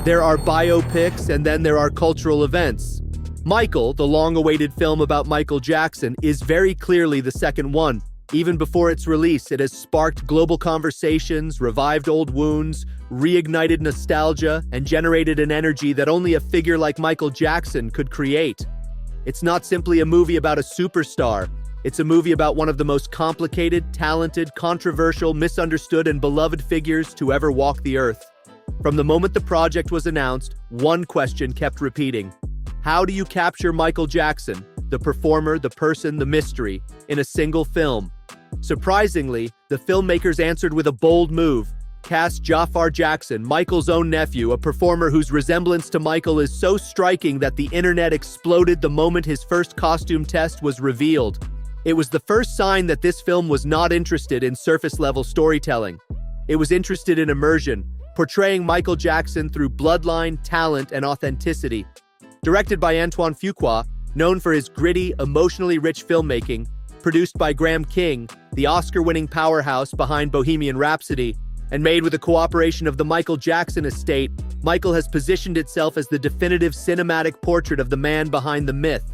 There are biopics and then there are cultural events. Michael, the long-awaited film about Michael Jackson, is very clearly the second one. Even before its release, it has sparked global conversations, revived old wounds, reignited nostalgia, and generated an energy that only a figure like Michael Jackson could create. It's not simply a movie about a superstar. It's a movie about one of the most complicated, talented, controversial, misunderstood, and beloved figures to ever walk the earth. From the moment the project was announced, one question kept repeating. How do you capture Michael Jackson, the performer, the person, the mystery, in a single film? Surprisingly, the filmmakers answered with a bold move. Cast Jaafar Jackson, Michael's own nephew, a performer whose resemblance to Michael is so striking that the internet exploded the moment his first costume test was revealed. It was the first sign that this film was not interested in surface-level storytelling. It was interested in immersion, portraying Michael Jackson through bloodline, talent, and authenticity. Directed by Antoine Fuqua, known for his gritty, emotionally rich filmmaking, produced by Graham King, the Oscar-winning powerhouse behind Bohemian Rhapsody, and made with the cooperation of the Michael Jackson estate, Michael has positioned itself as the definitive cinematic portrait of the man behind the myth.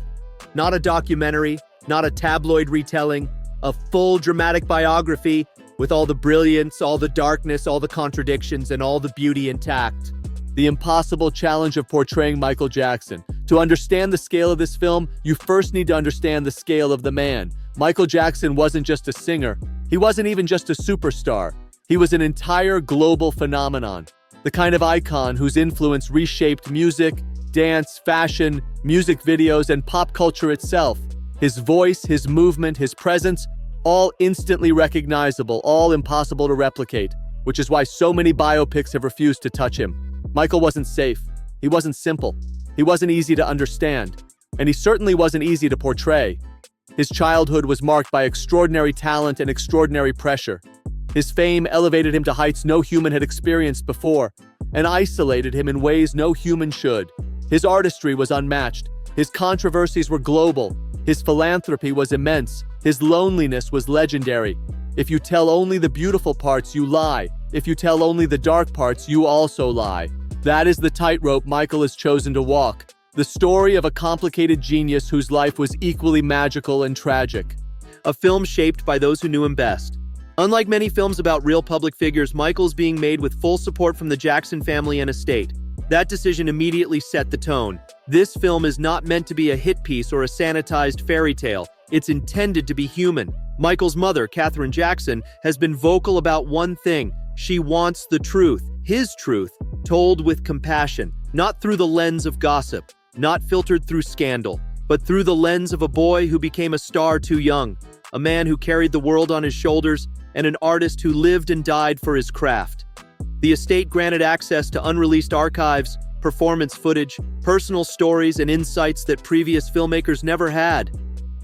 Not a documentary, not a tabloid retelling, a full dramatic biography with all the brilliance, all the darkness, all the contradictions, and all the beauty intact. The impossible challenge of portraying Michael Jackson. To understand the scale of this film, you first need to understand the scale of the man. Michael Jackson wasn't just a singer. He wasn't even just a superstar. He was an entire global phenomenon. The kind of icon whose influence reshaped music, dance, fashion, music videos, and pop culture itself. His voice, his movement, his presence, all instantly recognizable, all impossible to replicate, which is why so many biopics have refused to touch him. Michael wasn't safe. He wasn't simple. He wasn't easy to understand. And he certainly wasn't easy to portray. His childhood was marked by extraordinary talent and extraordinary pressure. His fame elevated him to heights no human had experienced before, and isolated him in ways no human should. His artistry was unmatched. His controversies were global. His philanthropy was immense. His loneliness was legendary. If you tell only the beautiful parts, you lie. If you tell only the dark parts, you also lie. That is the tightrope Michael has chosen to walk. The story of a complicated genius whose life was equally magical and tragic. A film shaped by those who knew him best. Unlike many films about real public figures, Michael's being made with full support from the Jackson family and estate. That decision immediately set the tone. This film is not meant to be a hit piece or a sanitized fairy tale. It's intended to be human. Michael's mother, Catherine Jackson, has been vocal about one thing. She wants the truth, his truth, told with compassion, not through the lens of gossip, not filtered through scandal, but through the lens of a boy who became a star too young, a man who carried the world on his shoulders, and an artist who lived and died for his craft. The estate granted access to unreleased archives, performance footage, personal stories, and insights that previous filmmakers never had.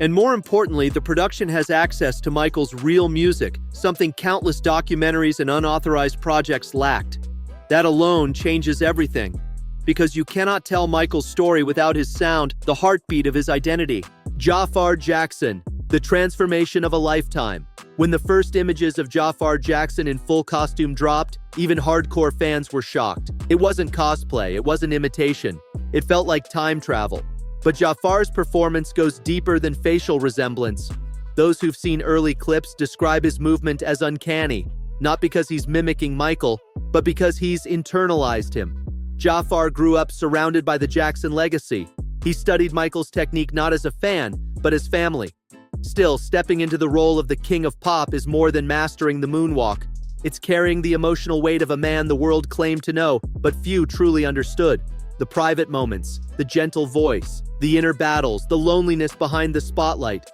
And more importantly, the production has access to Michael's real music, something countless documentaries and unauthorized projects lacked. That alone changes everything, because you cannot tell Michael's story without his sound, the heartbeat of his identity. Jaafar Jackson, the transformation of a lifetime. When the first images of Jaafar Jackson in full costume dropped, even hardcore fans were shocked. It wasn't cosplay, it wasn't imitation. It felt like time travel. But Jaafar's performance goes deeper than facial resemblance. Those who've seen early clips describe his movement as uncanny, not because he's mimicking Michael, but because he's internalized him. Jaafar grew up surrounded by the Jackson legacy. He studied Michael's technique not as a fan, but as family. Still, stepping into the role of the king of pop is more than mastering the moonwalk. It's carrying the emotional weight of a man the world claimed to know, but few truly understood. The private moments, the gentle voice, the inner battles, the loneliness behind the spotlight.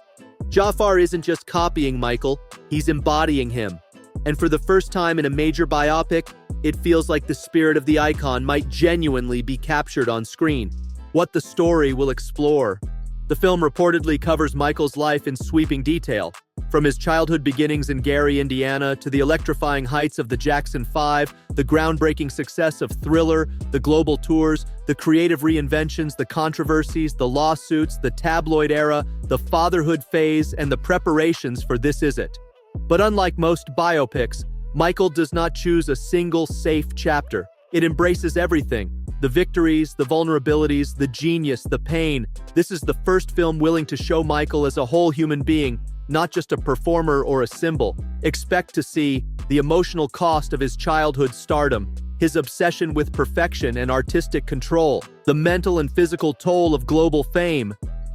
Jaafar isn't just copying Michael, he's embodying him. And for the first time in a major biopic, it feels like the spirit of the icon might genuinely be captured on screen. What the story will explore. The film reportedly covers Michael's life in sweeping detail, from his childhood beginnings in Gary, Indiana, to the electrifying heights of the Jackson 5, the groundbreaking success of Thriller, the global tours, the creative reinventions, the controversies, the lawsuits, the tabloid era, the fatherhood phase, and the preparations for This Is It. But unlike most biopics, Michael does not choose a single safe chapter. It embraces everything, The victories, the vulnerabilities, the genius, the pain. This is the first film willing to show Michael as a whole human being, not just a performer or a symbol. Expect to see the emotional cost of his childhood stardom, his obsession with perfection and artistic control, the mental and physical toll of global fame,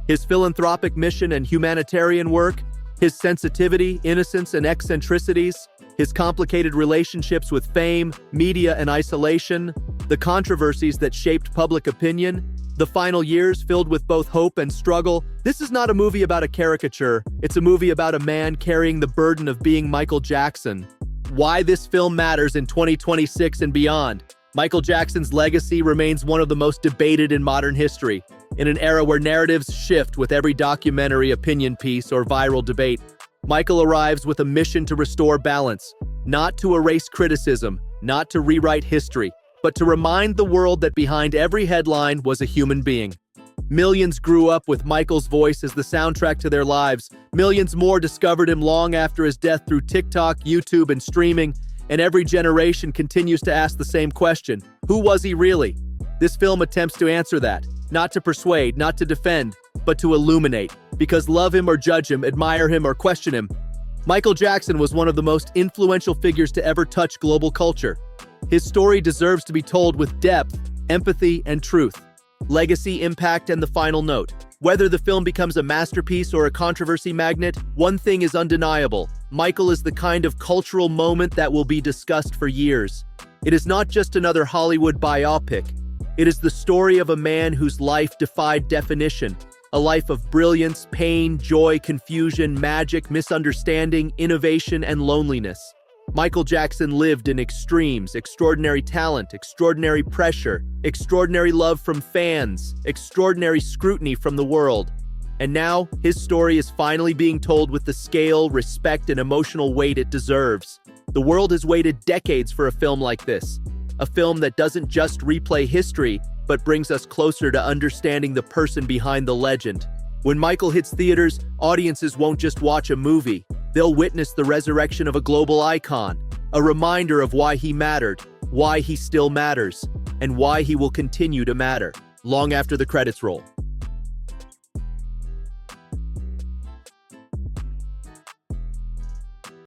his philanthropic mission and humanitarian work, his sensitivity, innocence, and eccentricities, his complicated relationships with fame, media, and isolation, the controversies that shaped public opinion, the final years filled with both hope and struggle. This is not a movie about a caricature. It's a movie about a man carrying the burden of being Michael Jackson. Why this film matters in 2026 and beyond. Michael Jackson's legacy remains one of the most debated in modern history. In an era where narratives shift with every documentary, opinion piece, or viral debate, Michael arrives with a mission to restore balance, not to erase criticism, not to rewrite history, but to remind the world that behind every headline was a human being. Millions grew up with Michael's voice as the soundtrack to their lives. Millions more discovered him long after his death through TikTok, YouTube, and streaming, and every generation continues to ask the same question: who was he really? This film attempts to answer that, not to persuade, not to defend, but to illuminate. Because love him or judge him, admire him or question him, Michael Jackson was one of the most influential figures to ever touch global culture. His story deserves to be told with depth, empathy, and truth. Legacy, impact, and the final note. Whether the film becomes a masterpiece or a controversy magnet, one thing is undeniable: Michael is the kind of cultural moment that will be discussed for years. It is not just another Hollywood biopic. It is the story of a man whose life defied definition. A life of brilliance, pain, joy, confusion, magic, misunderstanding, innovation, and loneliness. Michael Jackson lived in extremes: extraordinary talent, extraordinary pressure, extraordinary love from fans, extraordinary scrutiny from the world. And now, his story is finally being told with the scale, respect, and emotional weight it deserves. The world has waited decades for a film like this. A film that doesn't just replay history, but brings us closer to understanding the person behind the legend. When Michael hits theaters, audiences won't just watch a movie. They'll witness the resurrection of a global icon, a reminder of why he mattered, why he still matters, and why he will continue to matter long after the credits roll.